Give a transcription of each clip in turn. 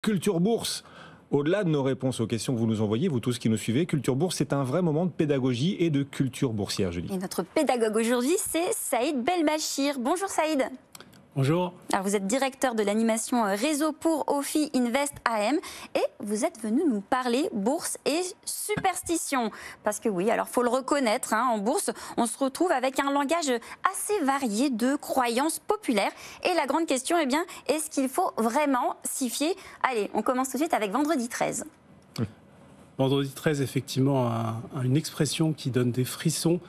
Culture Bourse. Au-delà de nos réponses aux questions que vous nous envoyez, vous tous qui nous suivez, Culture Bourse, c'est un vrai moment de pédagogie et de culture boursière, Julie. Et notre pédagogue aujourd'hui, c'est Saïd Belbachir. Bonjour Saïd. Bonjour. Alors vous êtes directeur de l'animation réseau pour Ophi Invest AM et vous êtes venu nous parler bourse et superstition. Parce que oui, alors faut le reconnaître, en bourse, on se retrouve avec un langage assez varié de croyances populaires. Et la grande question, est-ce qu'il faut vraiment s'y fier? Allez, on commence tout de suite avec vendredi 13. Vendredi 13, effectivement, une expression qui donne des frissons.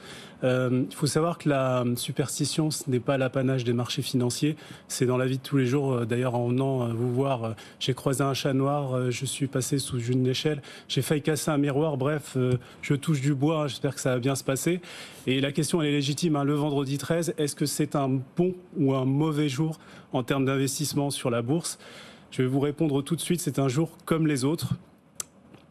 Il faut savoir que la superstition, ce n'est pas l'apanage des marchés financiers. C'est dans la vie de tous les jours. D'ailleurs, en venant vous voir, j'ai croisé un chat noir, je suis passé sous une échelle, j'ai failli casser un miroir. Bref, je touche du bois, j'espère que ça va bien se passer. Et la question, elle est légitime. Le vendredi 13, est-ce que c'est un bon ou un mauvais jour en termes d'investissement sur la bourse? Je vais vous répondre tout de suite, c'est un jour comme les autres.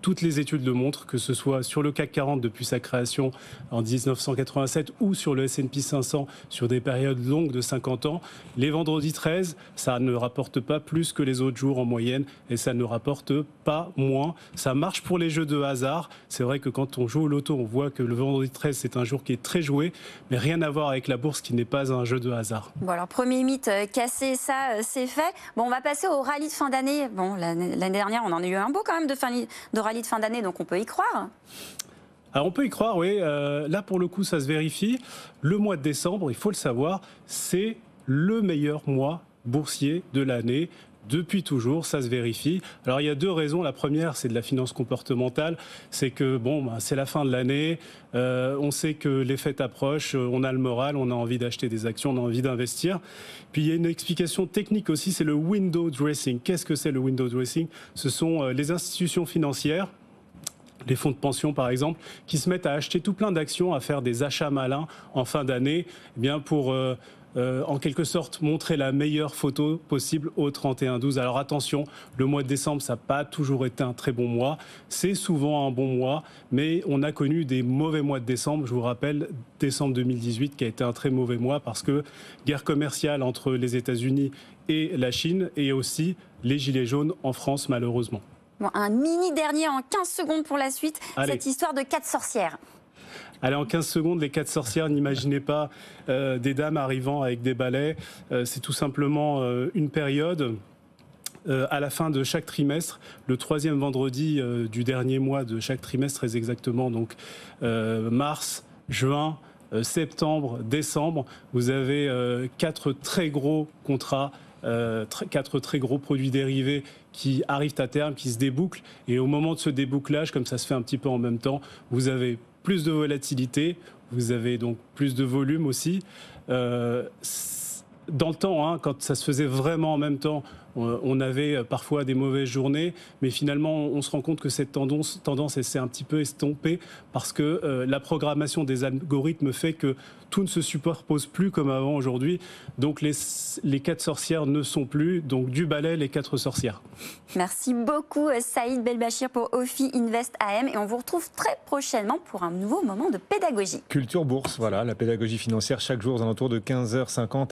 Toutes les études le montrent, que ce soit sur le CAC 40 depuis sa création en 1987 ou sur le S&P 500 sur des périodes longues de 50 ans. Les vendredis 13, ça ne rapporte pas plus que les autres jours en moyenne et ça ne rapporte pas moins. Ça marche pour les jeux de hasard. C'est vrai que quand on joue au loto, on voit que le vendredi 13, c'est un jour qui est très joué, mais rien à voir avec la bourse qui n'est pas un jeu de hasard. Bon alors, premier mythe cassé, ça c'est fait. Bon, on va passer au rallye de fin d'année. Bon, l'année dernière, on en a eu un beau quand même de rallye de fin d'année, donc on peut y croire. Alors on peut y croire, oui. Là, pour le coup, ça se vérifie. Le mois de décembre, il faut le savoir, c'est le meilleur mois boursier de l'année. Depuis toujours, ça se vérifie. Alors il y a deux raisons. La première, c'est de la finance comportementale. C'est que c'est la fin de l'année. On sait que les fêtes approchent. On a le moral, on a envie d'acheter des actions, on a envie d'investir. Puis il y a une explication technique aussi, c'est le window dressing. Qu'est-ce que c'est le window dressing? Ce sont les institutions financières, les fonds de pension par exemple, qui se mettent à acheter tout plein d'actions, à faire des achats malins en fin d'année, pour en quelque sorte montrer la meilleure photo possible au 31-12. Alors attention, le mois de décembre, ça n'a pas toujours été un très bon mois. C'est souvent un bon mois, mais on a connu des mauvais mois de décembre. Je vous rappelle, décembre 2018 qui a été un très mauvais mois parce que guerre commerciale entre les États-Unis et la Chine et aussi les gilets jaunes en France malheureusement. Bon, un mini dernier en 15 secondes pour la suite, Allez. Cette histoire de 4 sorcières. Allez, en 15 secondes, les 4 sorcières, n'imaginez pas des dames arrivant avec des balais. C'est tout simplement une période à la fin de chaque trimestre, le troisième vendredi du dernier mois de chaque trimestre, très exactement, donc mars, juin, septembre, décembre. Vous avez 4 très gros contrats, 4 très gros produits dérivés qui arrivent à terme, qui se débouclent. Et au moment de ce débouclage, comme ça se fait un petit peu en même temps, vous avez plus de volatilité, vous avez donc plus de volume aussi. Dans le temps, quand ça se faisait vraiment en même temps, on avait parfois des mauvaises journées, mais finalement, on se rend compte que cette tendance elle s'est un petit peu estompée parce que la programmation des algorithmes fait que tout ne se superpose plus comme avant aujourd'hui. Donc les 4 sorcières ne sont plus, donc du balai, les 4 sorcières. Merci beaucoup Saïd Belbachir pour Ophi Invest AM et on vous retrouve très prochainement pour un nouveau moment de pédagogie. Culture Bourse, voilà, la pédagogie financière chaque jour aux alentours de 15h50.